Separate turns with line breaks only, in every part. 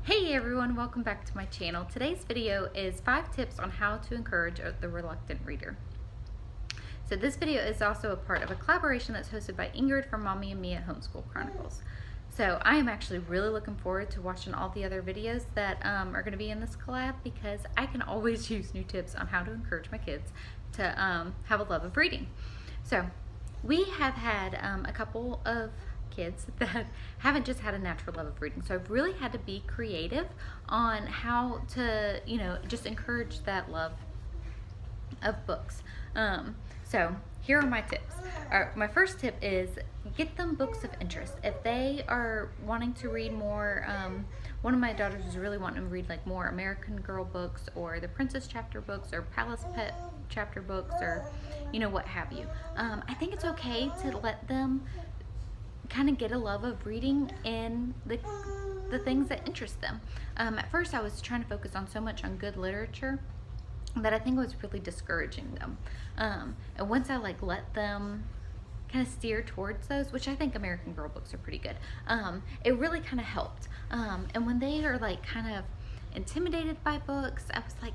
Hey everyone, welcome back to my channel. Today's video is 5 tips on how to encourage the reluctant reader. So this video is also a part of a collaboration that's hosted by Ingrid from Mommy and Me at Homeschool Chronicles. So I am actually really looking forward to watching all the other videos that are going to be in this collab, because I can always use new tips on how to encourage my kids to have a love of reading. So we have had a couple of kids that haven't just had a natural love of reading, so I've really had to be creative on how to just encourage that love of books. So here are my tips. My first tip is get them books of interest. If they are wanting to read more, one of my daughters is really wanting to read like more American Girl books, or the Princess chapter books, or Palace Pet chapter books, or what have you. I think it's okay to let them kind of get a love of reading in the things that interest them. At first I was trying to focus on so much on good literature that I think it was really discouraging them. And once I let them kind of steer towards those, which I think American Girl books are pretty good, it really kind of helped. And when they are kind of intimidated by books, I was like,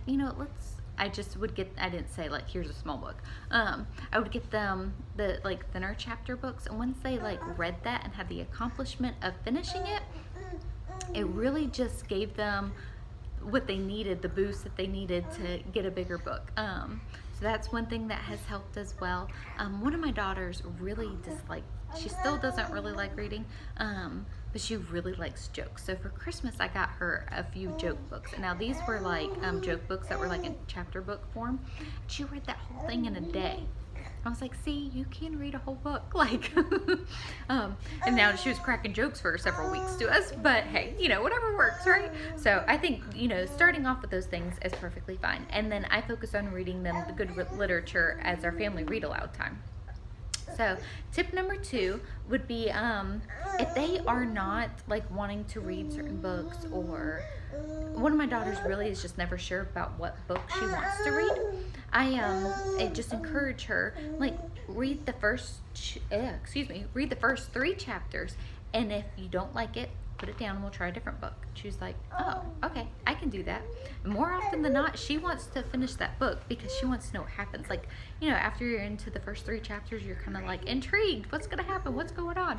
I didn't say here's a small book. I would get them the thinner chapter books, and once they read that and had the accomplishment of finishing it, it really just gave them what they needed, the boost that they needed to get a bigger book. So that's one thing that has helped as well. One of my daughters really she still doesn't really like reading, but she really likes jokes. So for Christmas I got her a few joke books. And now these were joke books that were in chapter book form. She read that whole thing in a day. I was like, see, you can read a whole book. And now she was cracking jokes for several weeks to us, but hey, whatever works, right? So I think, starting off with those things is perfectly fine. And then I focus on reading them the good literature as our family read aloud time. So tip number 2 would be, if they are not wanting to read certain books, or one of my daughters really is just never sure about what book she wants to read, I just encourage her, read the first 3 chapters, and if you don't like it, put it down and we'll try a different book. She was like, oh, okay, I can do that. And more often than not, she wants to finish that book because she wants to know what happens. After you're into the first 3 chapters, you're kind of intrigued. What's going to happen? What's going on?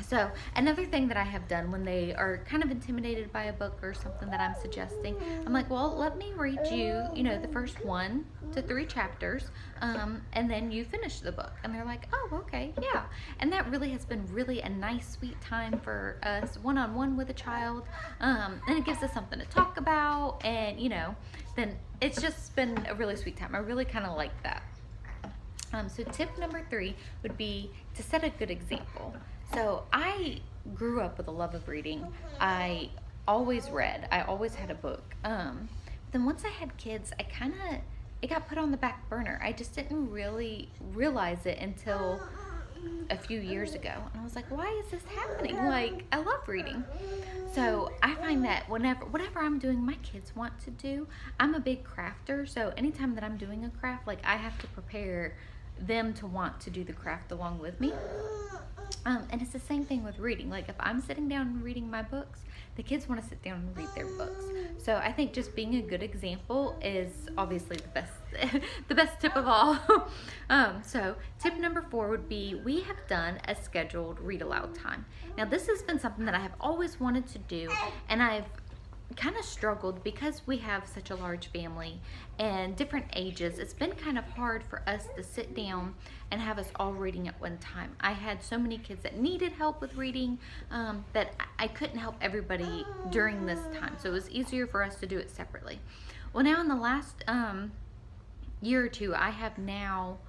So another thing that I have done when they are kind of intimidated by a book or something that I'm suggesting, I'm like, well, let me read you, the first 1 to 3 chapters, and then you finish the book. And they're like, oh, okay, yeah. And that really has been really a nice, sweet time for us, one-on-one with a child. And it gives us something to talk about, and, then it's just been a really sweet time. I really kind of like that. So tip number 3 would be to set a good example. So I grew up with a love of reading. I always read. I always had a book. But then once I had kids, it got put on the back burner. I just didn't really realize it until a few years ago. And I was like, why is this happening? I love reading. So I find that whatever I'm doing, my kids want to do. I'm a big crafter, so anytime that I'm doing a craft, I have to prepare them to want to do the craft along with me. And it's the same thing with reading. If I'm sitting down and reading my books, the kids want to sit down and read their books. So I think just being a good example is obviously the best the best tip of all. So tip number 4 would be, we have done a scheduled read aloud time. Now this has been something that I have always wanted to do, and I've kind of struggled because we have such a large family and different ages. It's been kind of hard for us to sit down and have us all reading at one time. I had so many kids that needed help with reading that I couldn't help everybody during this time, so it was easier for us to do it separately. Well, now in the last year or 2, I have now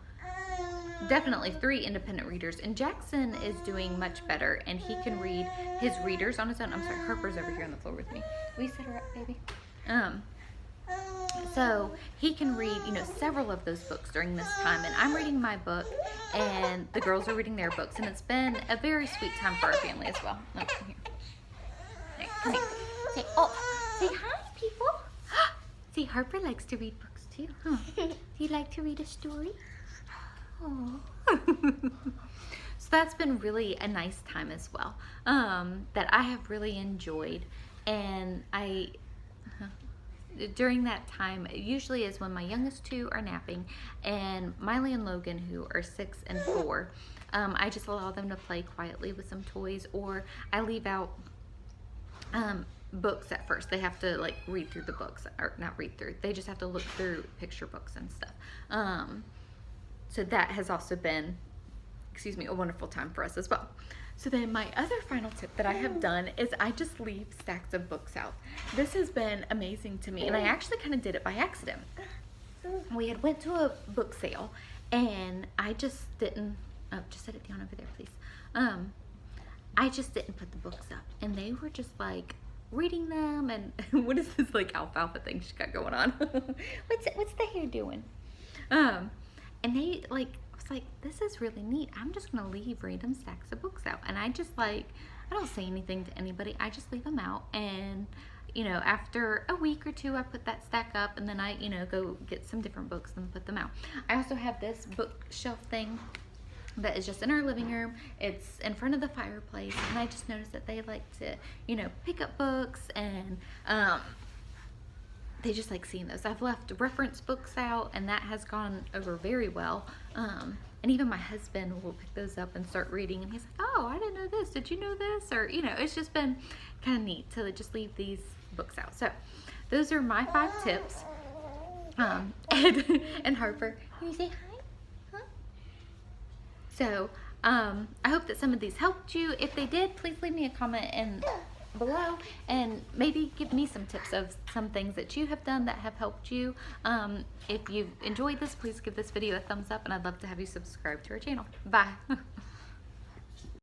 definitely 3 independent readers, and Jackson is doing much better, and he can read his readers on his own. I'm sorry, Harper's over here on the floor with me. Will you sit her up, baby? So he can read, several of those books during this time, and I'm reading my book, and the girls are reading their books, and it's been a very sweet time for our family as well. Oh, come here. Hey, come here. Say hi, people. See, Harper likes to read books too, huh? Do you like to read a story? Oh. So that's been really a nice time as well, that I have really enjoyed. And during that time, it usually is when my youngest two are napping, and Miley and Logan, who are 6 and 4, I just allow them to play quietly with some toys, or I leave out books at first. They have to like read through the books, or not read through, they just have to look through picture books and stuff. So that has also been, a wonderful time for us as well. So then my other final tip that I have done is I just leave stacks of books out. This has been amazing to me, and I actually kind of did it by accident. We had went to a book sale, and I just didn't, just set it down over there, please. I just didn't put the books up, and they were just like reading them, and what is this like alfalfa thing she got going on? What's the hair doing? And they like, like, this is really neat. I'm just gonna leave random stacks of books out, and I just like, I don't say anything to anybody. I just leave them out, and after a week or two, I put that stack up, and then I go get some different books and put them out. I also have this bookshelf thing that is just in our living room. It's in front of the fireplace, and I just noticed that they like to pick up books, and they just like seeing those. I've left reference books out, and that has gone over very well. And even my husband will pick those up and start reading, and he's like, oh, I didn't know this. Did you know this? Or, it's just been kind of neat to just leave these books out. So those are my 5 tips. And Harper, can you say hi? Huh? So I hope that some of these helped you. If they did, please leave me a comment below, and maybe give me some tips of some things that you have done that have helped you. If you've enjoyed this, please give this video a thumbs up, and I'd love to have you subscribe to our channel. Bye.